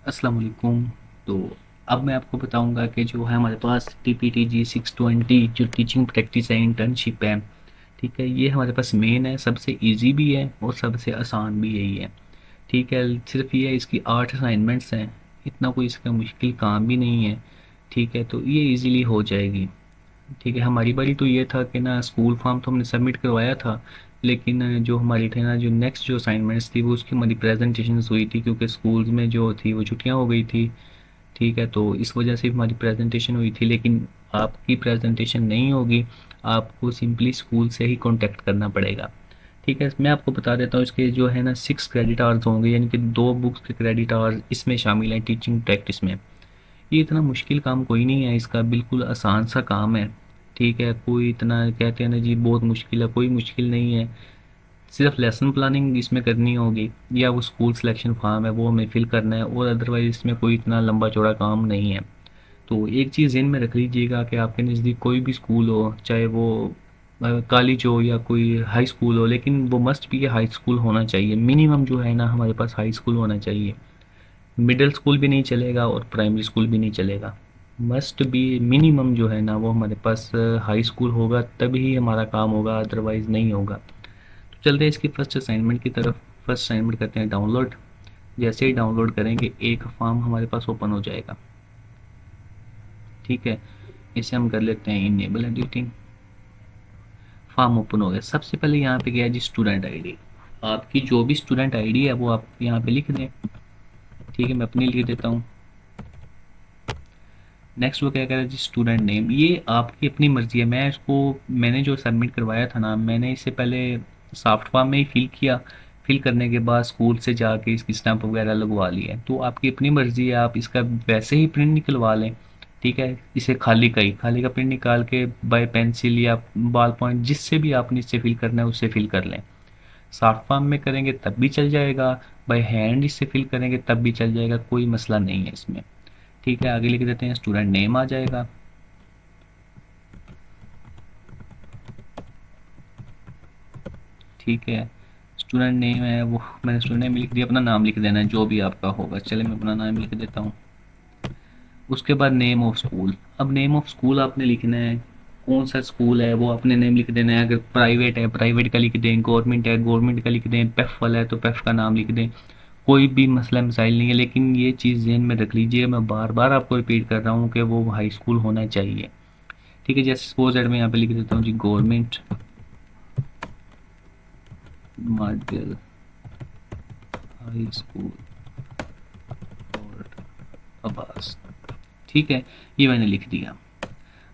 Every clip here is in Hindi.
अस्सलाम वालेकुम। तो अब मैं आपको बताऊंगा कि जो है हमारे पास TPTG 620 जो टीचिंग प्रैक्टिस है, इंटर्नशिप है। ठीक है, ये हमारे पास मेन है, सबसे इजी भी है और सबसे आसान भी यही है। ठीक है, सिर्फ ये इसकी 8 असाइनमेंट्स हैं, इतना कोई इसका मुश्किल काम भी नहीं है। ठीक है, तो ये इजीली हो जाएगी। ठीक है, हमारी बारी तो ये था कि ना स्कूल फॉर्म तो हमने सबमिट करवाया था, लेकिन जो हमारी थे ना जो नेक्स्ट जो असाइनमेंट्स थी वो उसकी हमारी प्रेजेंटेशंस हुई थी, क्योंकि स्कूल्स में जो थी वो छुट्टियां हो गई थी। ठीक है, तो इस वजह से हमारी प्रेजेंटेशन हुई थी, लेकिन आपकी प्रेजेंटेशन नहीं होगी। आपको सिंपली स्कूल से ही कांटेक्ट करना पड़ेगा। ठीक है, मैं आपको बता देता हूँ इसके जो है ना 6 क्रेडिट आवर्स होंगे, यानी कि 2 बुक्स के क्रेडिट आवर्स इसमें शामिल हैं टीचिंग प्रैक्टिस में। ये इतना मुश्किल काम कोई नहीं है, इसका बिल्कुल आसान सा काम है। ठीक है, कोई इतना कहते हैं ना जी बहुत मुश्किल है, कोई मुश्किल नहीं है। सिर्फ लेसन प्लानिंग इसमें करनी होगी, या वो स्कूल सिलेक्शन फॉर्म है वो हमें फिल करना है, और अदरवाइज इसमें कोई इतना लंबा चौड़ा काम नहीं है। तो एक चीज़ ज़हन में रख लीजिएगा कि आपके नज़दीक कोई भी स्कूल हो, चाहे वो कॉलेज हो या कोई हाई स्कूल हो, लेकिन वो मस्ट भी हाई स्कूल होना चाहिए। मिनिमम जो है ना हमारे पास हाई स्कूल होना चाहिए। मिडिल स्कूल भी नहीं चलेगा और प्राइमरी स्कूल भी नहीं चलेगा। मस्ट बी मिनिमम जो है ना वो हमारे पास हाई स्कूल होगा, तभी हमारा काम होगा, अदरवाइज नहीं होगा। तो चलते हैं इसकी फर्स्ट असाइनमेंट की तरफ। फर्स्ट असाइनमेंट करते हैं डाउनलोड। जैसे ही डाउनलोड करेंगे एक फॉर्म हमारे पास ओपन हो जाएगा। ठीक है, इसे हम कर लेते हैं इनेबल एडिटिंग। फॉर्म ओपन हो गया। सबसे पहले यहाँ पे गया है जी स्टूडेंट आईडी। आपकी जो भी स्टूडेंट आईडी है वो आप यहाँ पे लिख दें। ठीक है, मैं अपनी लिख देता हूँ। नेक्स्ट वो क्या कह रहा है जी स्टूडेंट नेम, ये आपकी अपनी मर्जी है। मैंने जो सबमिट करवाया था ना, मैंने इससे पहले सॉफ्ट फॉर्म में ही फिल किया। फिल करने के बाद स्कूल से जाके इसकी स्टैंप वगैरह लगवा ली है, तो आपकी अपनी मर्जी है, आप इसका वैसे ही प्रिंट निकलवा लें। ठीक है, इसे खाली का प्रिंट निकाल के बाय पेंसिल या बॉल पॉइंट जिससे भी आपने इससे फिल करना है उससे फिल कर लें। सॉफ्ट फॉर्म में करेंगे तब भी चल जाएगा, बाय हैंड इससे फिल करेंगे तब भी चल जाएगा, कोई मसला नहीं है इसमें। ठीक है, आगे लिख देते हैं स्टूडेंट नेम आ जाएगा। ठीक है, स्टूडेंट नेम है वो मैंने स्टूडेंट नेम लिख दिया, अपना नाम लिख देना है जो भी आपका होगा। चले मैं अपना नाम लिख देता हूँ। उसके बाद नेम ऑफ स्कूल। अब नेम ऑफ स्कूल आपने लिखना है, कौन सा स्कूल है वो आपने नेम लिख देना है। अगर प्राइवेट है प्राइवेट का लिख दें, गवर्नमेंट है गवर्नमेंट का लिख दें, पेफ वाला है तो पेफ का नाम लिख दें। कोई भी मसला मसाइल नहीं है, लेकिन ये चीज़ ज़हन में रख लीजिए, मैं बार बार आपको रिपीट कर रहा हूँ कि वो हाई स्कूल होना चाहिए। ठीक है, जैसे सपोज एड मैं यहाँ पे लिख देता हूँ जी गवर्नमेंट मॉडल हाई स्कूल और आवास। ठीक है, ये मैंने लिख दिया।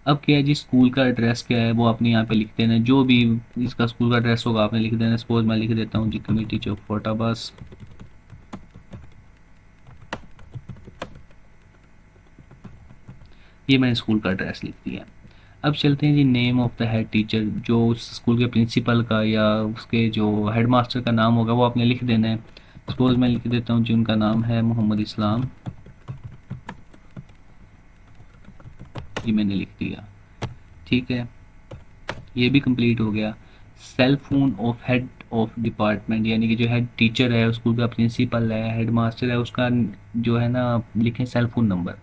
अब क्या है जी स्कूल का एड्रेस क्या है वो आपने यहाँ पे लिख देना है, जो भी इसका स्कूल का एड्रेस होगा आपने लिख देना। सपोज मैं लिख देता हूँ जी कमेटी चौक फोर्टाबास। ये मैंने स्कूल का एड्रेस लिख दिया। अब चलते हैं जी name of the head teacher, जो उस स्कूल के प्रिंसिपल का या उसके जो हेड मास्टर का नाम होगा वो आपने लिख देना है। सपोज मैं लिख देता हूँ जी उनका नाम है मोहम्मद इस्लाम। ये मैंने लिख दिया। ठीक है, ये भी कंप्लीट हो गया। Cell phone of head of department, यानी कि जो हेड टीचर है स्कूल का, प्रिंसिपल है, हेड मास्टर है, उसका जो है ना लिखें सेल फोन नंबर।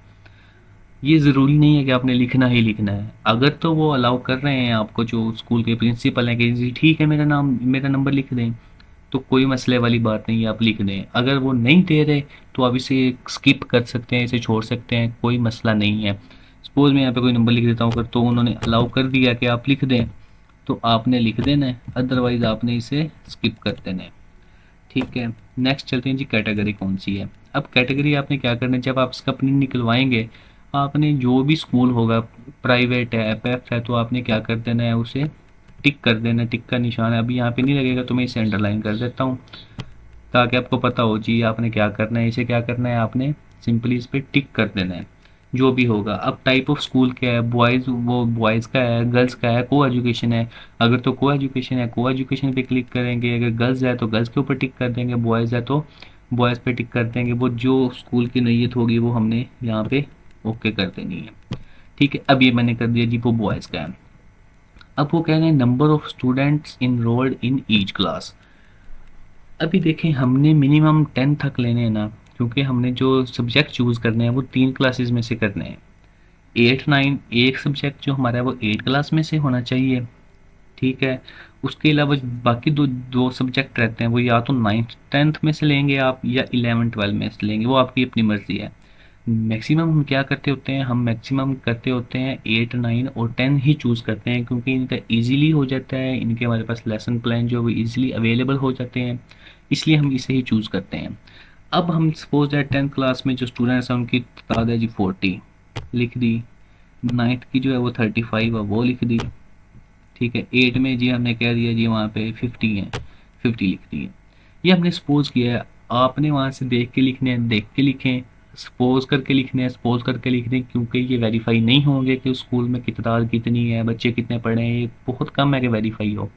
ये ज़रूरी नहीं है कि आपने लिखना ही लिखना है, अगर तो वो अलाउ कर रहे हैं आपको जो स्कूल के प्रिंसिपल हैं कि जी ठीक है मेरा नंबर लिख दें, तो कोई मसले वाली बात नहीं है, आप लिख दें। अगर वो नहीं दे रहे तो आप इसे स्किप कर सकते हैं, इसे छोड़ सकते हैं, कोई मसला नहीं है। सपोज मैं यहाँ पे कोई नंबर लिख देता हूँ, अगर तो उन्होंने अलाउ कर दिया कि आप लिख दें तो आपने लिख देना है, अदरवाइज आपने इसे स्किप कर देना है। ठीक है, नेक्स्ट चलते हैं जी कैटेगरी कौन सी है। अब कैटेगरी आपने क्या करना है, जब आप इसका प्रिंट निकलवाएंगे आपने जो भी स्कूल होगा, प्राइवेट है एपएफ है, तो आपने क्या कर देना है उसे टिक कर देना है। टिक का निशान है, अभी यहाँ पे नहीं लगेगा तो मैं इसे अंडरलाइन कर देता हूँ ताकि आपको पता हो जी आपने क्या करना है। इसे क्या करना है, आपने सिंपली इस पर टिक कर देना है जो भी होगा। अब टाइप ऑफ स्कूल क्या है, बॉयज़ वो बॉयज़ का है, गर्ल्स का है, को एजुकेशन है। अगर तो को एजुकेशन है को एजुकेशन पे क्लिक करेंगे, अगर गर्ल्स है तो गर्ल्स के ऊपर टिक कर देंगे, बॉयज़ है तो बॉयज़ पे टिक कर देंगे। वो जो स्कूल की नैयत होगी वो हमने यहाँ पे ओके कर देनी है। ठीक है, अब ये मैंने कर दिया जी वो बॉयज़ का है। अब वो कह रहे हैं number of students enrolled in each class. अभी देखें हमने मिनिमम 10 तक लेने हैं ना, क्योंकि हमने जो सब्जेक्ट चूज़ करने हैं वो 3 क्लासेस में से करने हैं। 8, 9 एक सब्जेक्ट जो हमारा है वो 8 क्लास में से होना चाहिए, ठीक है। उसके अलावा बाकी दो दो सब्जेक्ट रहते हैं वो या तो 9th 10th में से लेंगे आप या 11 12 में से लेंगे, वो आपकी अपनी मर्ज़ी है। मैक्सिमम हम क्या करते होते हैं, हम मैक्सिमम करते होते हैं 8, 9 और 10 ही चूज़ करते हैं, क्योंकि इनका ईज़िली हो जाता है, इनके हमारे पास लेसन प्लान जो है वो ईज़िली अवेलेबल हो जाते हैं, इसलिए हम इसे ही चूज़ करते हैं। अब हम सपोज दैट 10th क्लास में जो स्टूडेंट्स हैं उनकी तादाद है जी 40, लिख दी। 9th की जो है वो 35 है, वो लिख दी, ठीक है। 8 में जी हमने कह दिया जी वहाँ पे 50 है, 50 लिख दी है। ये हमने सपोज किया है, आपने वहाँ से देख के लिखने हैं, देख के लिखें, सपोज करके लिखने हैं, सपोज करके लिख दें, क्योंकि ये वेरीफाई नहीं होंगे कि स्कूल में की तादाद कितनी है, बच्चे कितने पढ़े हैं, ये बहुत कम है कि वेरीफाई हो।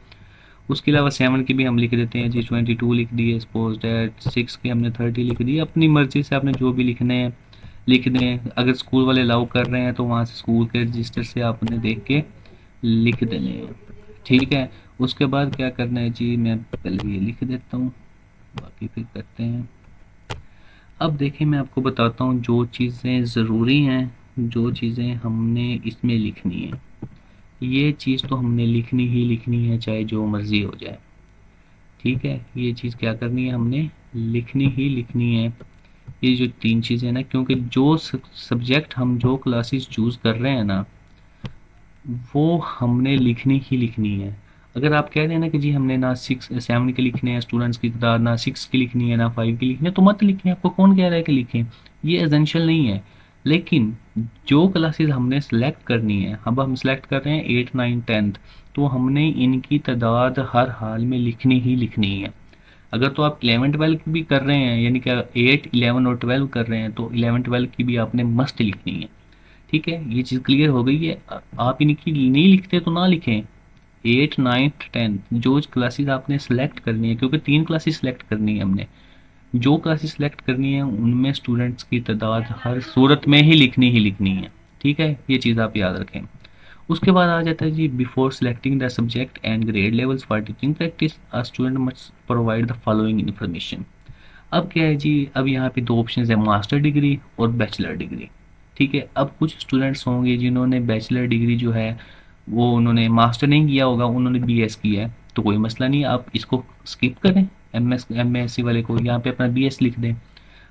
उसके अलावा 7 की भी हम लिख देते हैं जी 22 लिख दिए, सपोज दैट 6 के हमने 30 लिख दिए, अपनी मर्ज़ी से आपने जो भी लिखने हैं लिख दें। अगर स्कूल वाले अलाउ कर रहे हैं तो वहाँ से स्कूल के रजिस्टर से आपने देख के लिख देने हैं, ठीक है। उसके बाद क्या करना है जी, मैं पहले ये लिख देता हूँ, बाकी फिर करते हैं। अब देखिए मैं आपको बताता हूँ जो चीज़ें ज़रूरी हैं, जो चीज़ें हमने इसमें लिखनी है, ये चीज़ तो हमने लिखनी ही लिखनी है चाहे जो मर्ज़ी हो जाए, ठीक है। ये चीज़ क्या करनी है, हमने लिखनी ही लिखनी है। ये जो 3 चीज़ें हैं ना, क्योंकि जो सब्जेक्ट हम जो क्लासेस चूज़ कर रहे हैं ना वो हमने लिखनी ही लिखनी है। अगर आप कह रहे हैं ना कि जी हमने ना 6 7 के लिखने हैं स्टूडेंट्स की तादाद, ना 6 की लिखनी है ना 5 की लिखनी है, तो मत लिखें, आपको कौन कह रहा है कि लिखें, ये एसेंशियल नहीं है। लेकिन जो क्लासेस हमने सेलेक्ट करनी है, अब हम सेलेक्ट कर रहे हैं 8, 9, 10th, तो हमने इनकी तादाद हर हाल में लिखनी ही लिखनी है। अगर तो आप 11 12 भी कर रहे हैं, यानी कि 8 11 और 12 कर रहे हैं, तो 11 12 की भी आपने मस्ट लिखनी है, ठीक है। ये चीज़ क्लियर हो गई है। आप इनकी नहीं लिखते तो ना लिखें। 8, 9th 10th जो क्लासेस आपने सेलेक्ट करनी है, क्योंकि 3 क्लासेस सेलेक्ट करनी है हमने, जो क्लासेस सेलेक्ट करनी है उनमें स्टूडेंट्स की तादाद हर सूरत में ही लिखनी है, ठीक है। ये चीज़ आप याद रखें। उसके बाद आ जाता है जी, before selecting the subject and grade levels for teaching practice a student must provide the following information. अब क्या है जी, अब यहाँ पे 2 ऑप्शन है, मास्टर डिग्री और बैचलर डिग्री, ठीक है। अब कुछ स्टूडेंट्स होंगे जिन्होंने बैचलर डिग्री जो है वो उन्होंने मास्टर नहीं किया होगा, उन्होंने बीएस किया है, तो कोई मसला नहीं, आप इसको स्किप करें, एमएससी वाले को यहाँ पे अपना बीएस लिख दें।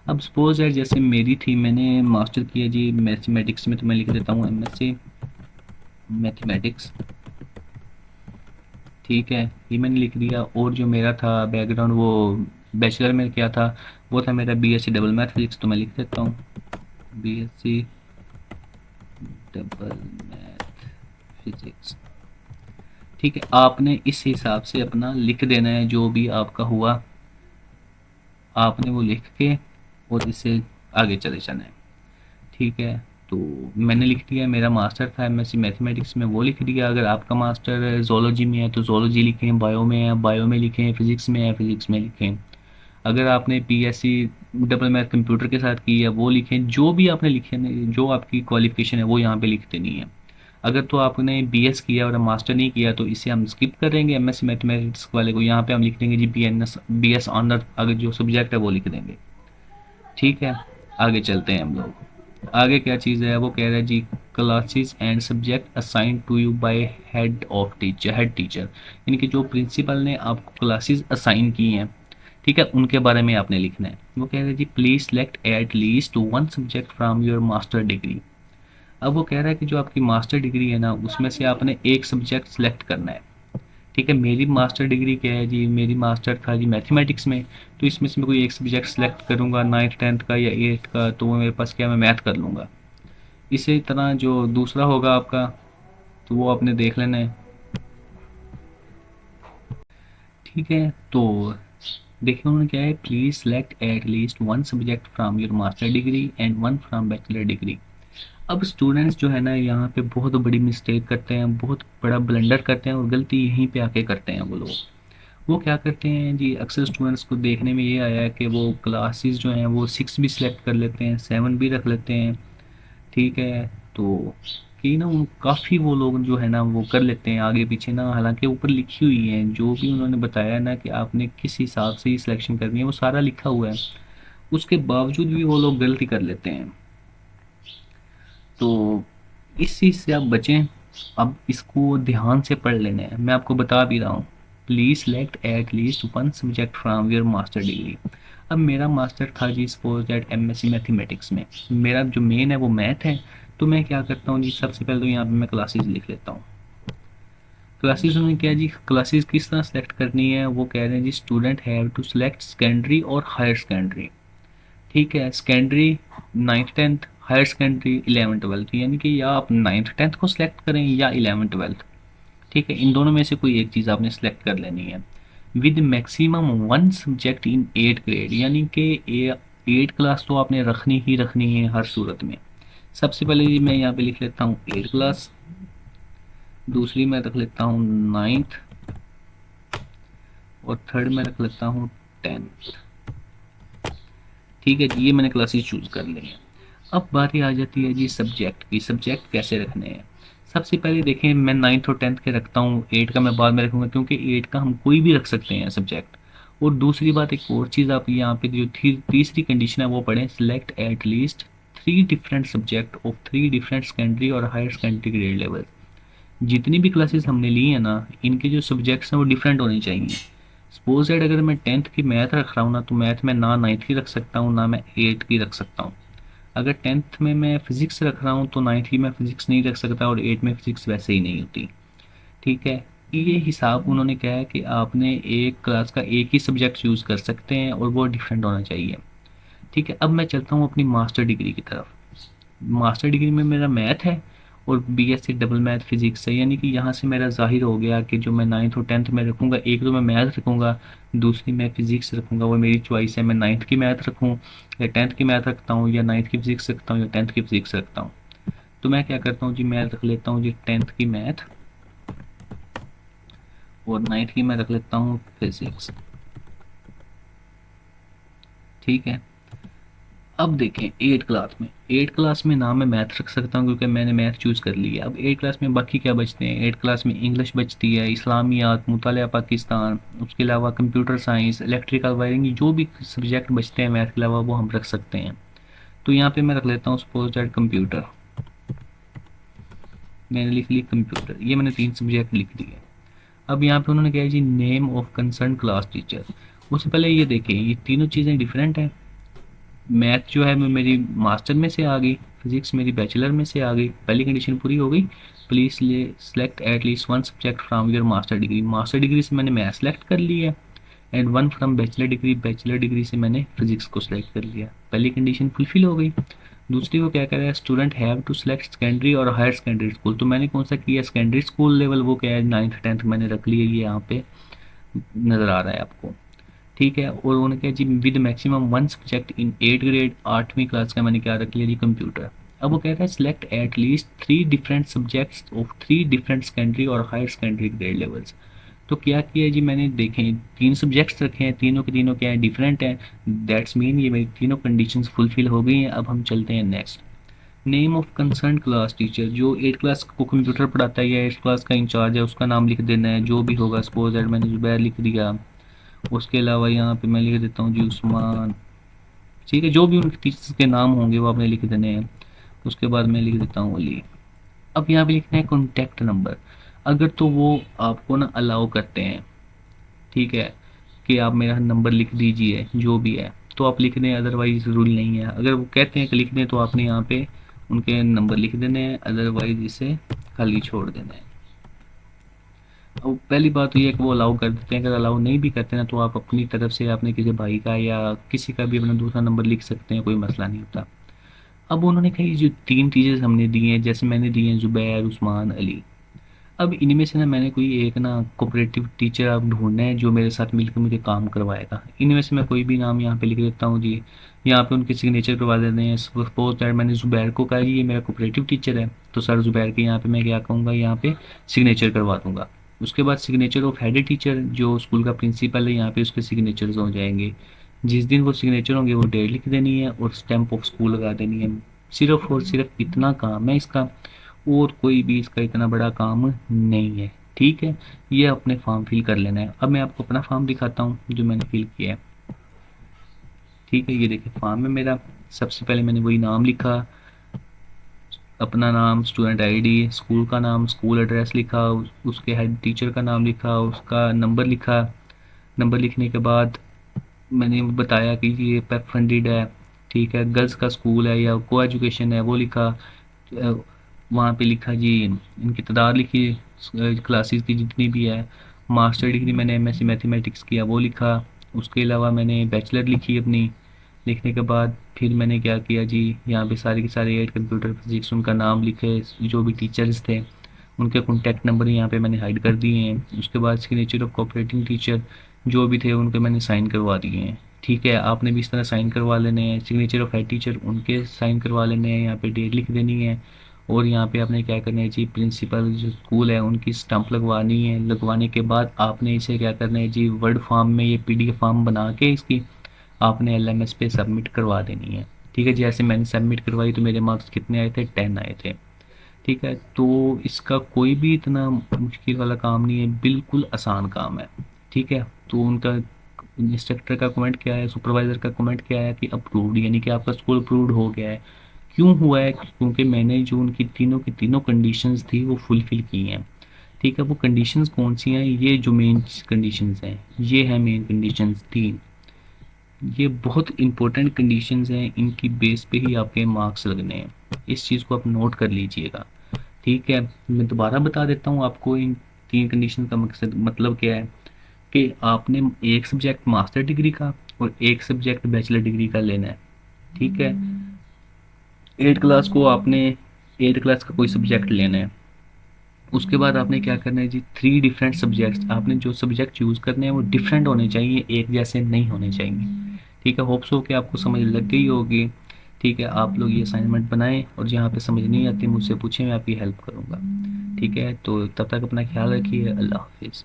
अब सपोज है जैसे मेरी थी, मैंने मास्टर किया जी मैथमेटिक्स में, तो मैं लिख देता हूँ एमएससी मैथमेटिक्स, ठीक है। ये मैंने लिख दिया। और जो मेरा था बैकग्राउंड वो बैचलर में क्या था, वो था मेरा बीएससी डबल मैथ फिजिक्स, तो मैं लिख देता हूँ बीएससी डबल मैथ फिजिक्स, ठीक है। आपने इस हिसाब से अपना लिख देना है, जो भी आपका हुआ आपने वो लिख के और इससे आगे चले जाना है, ठीक है। तो मैंने लिख दिया, मेरा मास्टर था एमएससी मैथमेटिक्स में, वो लिख दिया। अगर आपका मास्टर जोलॉजी में है तो जोलॉजी लिखें, बायो में है बायो में लिखें, फिजिक्स में है फिजिक्स में लिखें। अगर आपने बीएससी डबल मैथ कंप्यूटर के साथ की है वो लिखें, जो भी आपने लिखे, जो आपकी क्वालिफिकेशन है वो यहाँ पे लिख देनी है। अगर तो आपने बीएस किया और मास्टर नहीं किया तो इसे हम स्किप करेंगे, एमएससी मैथमेटिक्स वाले को यहाँ पे हम लिख देंगे जी बीएस ऑनर, अगर जो सब्जेक्ट है वो लिख देंगे, ठीक है। आगे चलते हैं हम लोग। आगे क्या चीज़ है, वो कह रहा है जी classes and subject assign to you by head teacher, यानी कि जो प्रिंसिपल ने आपको क्लासेस असाइन की हैं, ठीक है, उनके बारे में आपने लिखना है। वो कह रहे हैं जी please select at least one subject from your master degree. अब वो कह रहा है कि जो आपकी मास्टर डिग्री है ना उसमें से आपने एक सब्जेक्ट सेलेक्ट करना है, ठीक है। मेरी मास्टर डिग्री क्या है जी, मेरी मास्टर था जी मैथमेटिक्स में, तो इसमें से मैं कोई एक सब्जेक्ट सेलेक्ट करूँगा 9th 10th का या 8th का, तो वो मेरे पास क्या, मैं मैथ कर लूँगा। इसी तरह जो दूसरा होगा आपका, तो वो आपने देख लेना है, ठीक है। तो देखिए उन्होंने क्या है, please select at least one subject from your master degree and one from bachelor degree. अब स्टूडेंट्स जो है ना यहाँ पे बहुत बड़ी मिस्टेक करते हैं, बहुत बड़ा ब्लंडर करते हैं, और गलती यहीं पे आके करते हैं वो लोग। वो क्या करते हैं जी, अक्सर स्टूडेंट्स को देखने में ये आया है कि वो क्लासेस जो हैं वो 6 भी सिलेक्ट कर लेते हैं, 7 भी रख लेते हैं, ठीक है। तो कि ना उन काफ़ी वो लोग जो है ना वो कर लेते हैं आगे पीछे ना, हालांकि ऊपर लिखी हुई है जो भी उन्होंने बताया ना कि आपने किस हिसाब से ही सिलेक्शन करनी है वो सारा लिखा हुआ है। उसके बावजूद भी वो लोग गलती कर लेते हैं। तो इस चीज़ से आप बचें। अब इसको ध्यान से पढ़ लेना है, मैं आपको बता भी रहा हूँ। Please select at least one subject from your master degree. अब मेरा मास्टर था जी सपोज दैट एमएससी मैथमेटिक्स में, मेरा जो मेन है वो मैथ है। तो मैं क्या करता हूँ जी, सबसे पहले तो यहाँ पे मैं क्लासेस लिख लेता हूँ। क्लासेस में क्या जी, क्लासेस किस तरह सेलेक्ट करनी है, वो कह रहे हैं जी student have to select secondary और हायर सेकेंडरी। ठीक है, secondary 9th 10th, higher secondary 11th 12th, यानी कि या आप 9th 10th को सिलेक्ट करें या 11th 12th। ठीक है, इन दोनों में से कोई एक चीज़ आपने सेलेक्ट कर लेनी है। With maximum one subject in 8th grade, यानी कि 8 क्लास तो आपने रखनी ही रखनी है हर सूरत में। सबसे पहले जी मैं यहाँ पे लिख लेता हूँ 8 क्लास, दूसरी मैं रख लेता हूँ 9th, और थर्ड में रख लेता हूँ 10th। ठीक है जी, ये मैंने क्लासेस चूज़ कर ली हैं। अब बारी आ जाती है जी सब्जेक्ट की, सब्जेक्ट कैसे रखने हैं। सबसे पहले देखें, मैं 9th और 10th के रखता हूँ, 8 का मैं बाद में रखूँगा, क्योंकि 8 का हम कोई भी रख सकते हैं सब्जेक्ट। और दूसरी बात, एक और चीज़ आप यहाँ पे जो तीसरी कंडीशन है वो पढ़ें, select at least 3 different subject of 3 different secondary और हायर सेकेंडरी ग्रेड लेवल। जितनी भी क्लासेस हमने ली है ना, इनके जो सब्जेक्ट्स हैं वो डिफरेंट होने चाहिए। सपोज दैट अगर मैं 10th की मैथ रख रहा हूँ ना, तो मैथ में ना 9th की रख सकता हूँ ना मैं 8 की रख सकता हूँ। अगर 10th में मैं फिजिक्स रख रहा हूँ तो 9th की मैं फिजिक्स नहीं रख सकता, और 8 में फिजिक्स वैसे ही नहीं होती। ठीक है, ये हिसाब उन्होंने कहा है कि आपने एक क्लास का एक ही सब्जेक्ट चूज़ कर सकते हैं और वो डिफरेंट होना चाहिए। ठीक है, अब मैं चलता हूँ अपनी मास्टर डिग्री की तरफ। मास्टर डिग्री में मेरा मैथ है और बीएससी डबल मैथ फिजिक्स है, यानी कि यहाँ से मेरा जाहिर हो गया कि जो मैं 9th और 10th में रखूँगा, एक तो मैं मैथ रखूँगा, दूसरी मैं फिजिक्स रखूँगा, वो मेरी चॉइस है। मैं 9th की मैथ रखूँ या 10th की मैथ रखता हूँ, या 9th की फिजिक्स रखता हूँ या 10th की फिजिक्स रखता हूँ। तो मैं क्या करता हूँ जी, मैं रख लेता हूँ जी 10th की मैथ, और 9th की मैं रख लेता हूँ फिजिक्स। ठीक है, अब देखें 8 क्लास में ना मैं मैथ रख सकता हूँ क्योंकि मैंने मैथ चूज़ कर लिया। अब 8 क्लास में बाकी क्या बचते हैं, 8 क्लास में इंग्लिश बचती है, इस्लामियात, मुतालिया पाकिस्तान, उसके अलावा कंप्यूटर साइंस, इलेक्ट्रिकल वायरिंग, जो भी सब्जेक्ट बचते हैं मैथ के अलावा वो हम रख सकते हैं। तो यहाँ पे मैं रख लेता हूँ सपोज दैट कंप्यूटर, मैंने लिख ली कंप्यूटर, ये मैंने 3 सब्जेक्ट लिख दिए। अब यहाँ पे उन्होंने कहा है जी name of concern class teacher. उससे पहले ये देखें, ये तीनों चीज़ें डिफरेंट हैं। मैथ जो है मेरी मास्टर में से आ गई, फिजिक्स मेरी बैचलर में से आ गई, पहली कंडीशन पूरी हो गई। Please select at least one subject from your master degree, master degree से मैंने मैथ सेलेक्ट कर लिया है। And one from bachelor degree, bachelor degree से मैंने फिजिक्स को सिलेक्ट कर लिया, पहली कंडीशन फुलफिल हो गई। दूसरी वो क्या कह रहा है, student have to select secondary और हायर सेकेंडरी स्कूल, तो मैंने कौन सा किया, सेकेंडरी स्कूल लेवल, वो क्या है 9th 10th मैंने रख लिया, ये यहाँ पे नज़र आ रहा है आपको। ठीक है, और उन्होंने कहा जी with maximum one subject in 8th grade, 8वीं क्लास का मैंने क्या रख लिया जी कंप्यूटर। अब वो कह रहा है select at least 3 different subjects of 3 different secondary और हायर सेकेंडरी ग्रेड लेवल्स। तो क्या किया जी मैंने, देखें 3 सब्जेक्ट्स रखे हैं, तीनों के तीनों क्या है, डिफरेंट हैं। दैट्स मीन ये मेरी तीनों कंडीशंस फुलफिल हो गई हैं। अब हम चलते हैं next. Name of concern class teacher, जो 8 क्लास को कंप्यूटर पढ़ाता है या 8 क्लास का इंचार्ज है उसका नाम लिख देना है, जो भी होगा। सपोज दैट मैंने जुबैर लिख दिया, उसके अलावा यहाँ पे मैं लिख देता हूँ जी उस्मान। ठीक है, जो भी उनके टीचर्स के नाम होंगे वो आपने लिख देने हैं। उसके बाद मैं लिख देता हूँ अली। अब यहाँ पे लिखना है कॉन्टैक्ट नंबर, अगर तो वो आपको ना अलाउ करते हैं, ठीक है, कि आप मेरा नंबर लिख दीजिए जो भी है, तो आप लिख दें, अदरवाइज ज़रूरी नहीं है। अगर वो कहते हैं कि लिख दें तो आपने यहाँ पे उनके नंबर लिख देने हैं, अदरवाइज इसे खाली छोड़ देना है। अब पहली बात तो ये है कि वो अलाउ कर देते हैं, अगर अलाउ नहीं भी करते ना तो आप अपनी तरफ से अपने किसी भाई का या किसी का भी अपना दूसरा नंबर लिख सकते हैं, कोई मसला नहीं होता। अब उन्होंने कहा ये जो 3 टीचर्स हमने दिए हैं, जैसे मैंने दिए हैं ज़ुबैर, उस्मान, अली, अब इनमें से ना मैंने कोई एक ना कोऑपरेटिव टीचर अब ढूंढना है जो मेरे साथ मिलकर मुझे काम करवाएगा। इनमें से मैं कोई भी नाम यहाँ पे लिख देता हूँ जी, यहाँ पे उनके सिग्नेचर करवा देते हैं। सपोज दैट मैंने ज़ुबैर को कहा जी ये मेरा कोऑपरेटिव टीचर है, तो सर ज़ुबैर के यहाँ पे मैं क्या कहूँगा, यहाँ पे सिग्नेचर करवा दूंगा। उसके बाद सिग्नेचर ऑफ हेड टीचर, जो स्कूल का प्रिंसिपल है, यहाँ पे उसके सिग्नेचर्स हो जाएंगे। जिस दिन वो सिग्नेचर होंगे वो डेट लिख देनी है और स्टैम्प ऑफ स्कूल लगा देनी है। सिर्फ और सिर्फ इतना काम है इसका, और कोई भी इसका इतना बड़ा काम नहीं है। ठीक है, ये अपने फॉर्म फिल कर लेना है। अब मैं आपको अपना फॉर्म दिखाता हूँ जो मैंने फिल किया है। ठीक है, ये देखिए फॉर्म है मेरा। सबसे पहले मैंने वही नाम लिखा, अपना नाम, स्टूडेंट आईडी, स्कूल का नाम, स्कूल एड्रेस लिखा, उसके हेड टीचर का नाम लिखा, उसका नंबर लिखा। नंबर लिखने के बाद मैंने बताया कि ये पेप फंडेड है, ठीक है, गर्ल्स का स्कूल है या को एजुकेशन है वो लिखा। वहाँ पे लिखा जी इनकी तादाद लिखी, क्लासेस की जितनी भी है। मास्टर डिग्री मैंने एमएससी मैथमेटिक्स किया वो लिखा। उसके अलावा मैंने बैचलर लिखी अपनी। लिखने के बाद फिर मैंने क्या किया जी, यहाँ पे सारे के सारे एड कंप्यूटर फिजिक्स उनका नाम लिखे, जो भी टीचर्स थे उनके कॉन्टैक्ट नंबर यहाँ पे मैंने हाइड कर दिए हैं। उसके बाद सिग्नेचर ऑफ कोऑपरेटिंग टीचर जो भी थे उनके मैंने साइन करवा दिए हैं। ठीक है, आपने भी इस तरह साइन करवा लेने हैं। सिग्नेचर ऑफ हेड टीचर उनके साइन करवा लेने हैं, यहाँ पे डेट लिख देनी है। और यहाँ पे आपने क्या करना है जी, प्रिंसिपल जो स्कूल है उनकी स्टंप लगवानी है। लगवाने के बाद आपने इसे क्या करना है जी, वर्ड फॉर्म में ये पीडीएफ फॉर्म बना के इसकी आपने एलएमएस पे सबमिट करवा देनी है। ठीक है, जैसे मैंने सबमिट करवाई तो मेरे मार्क्स कितने आए थे, 10 आए थे। ठीक है, तो इसका कोई भी इतना मुश्किल वाला काम नहीं है, बिल्कुल आसान काम है। ठीक है, तो उनका इंस्ट्रक्टर का कमेंट क्या है, सुपरवाइज़र का कमेंट क्या है कि अप्रूव्ड, यानी कि आपका स्कूल अप्रूव्ड हो गया है। क्यों हुआ है, क्योंकि मैंने जो उनकी तीनों की तीनों कंडीशंस थी वो फुलफिल की हैं। ठीक है, वो कंडीशंस कौन सी हैं, ये जो मेन कंडीशंस हैं ये हैं मेन कंडीशंस तीन। ये बहुत इंपॉर्टेंट कंडीशंस हैं, इनकी बेस पे ही आपके मार्क्स लगने हैं। इस चीज़ को आप नोट कर लीजिएगा। ठीक है, मैं दोबारा बता देता हूँ आपको इन तीन कंडीशन का मकसद मतलब क्या है। कि आपने एक सब्जेक्ट मास्टर डिग्री का और एक सब्जेक्ट बैचलर डिग्री का लेना है। ठीक है, एट क्लास को आपने एट क्लास का कोई सब्जेक्ट लेना है। उसके बाद आपने क्या करना है जी, थ्री डिफरेंट सब्जेक्ट्स, आपने जो सब्जेक्ट चूज़ करने हैं वो डिफरेंट होने चाहिए, एक जैसे नहीं होने चाहिए। ठीक है, होप्स हो कि आपको समझ लग गई होगी। ठीक है, आप लोग ये असाइनमेंट बनाएं और जहाँ पे समझ नहीं आती मुझसे पूछें, मैं आपकी हेल्प करूँगा। ठीक है, तो तब तक अपना ख्याल रखिए। अल्लाह हाफिज़।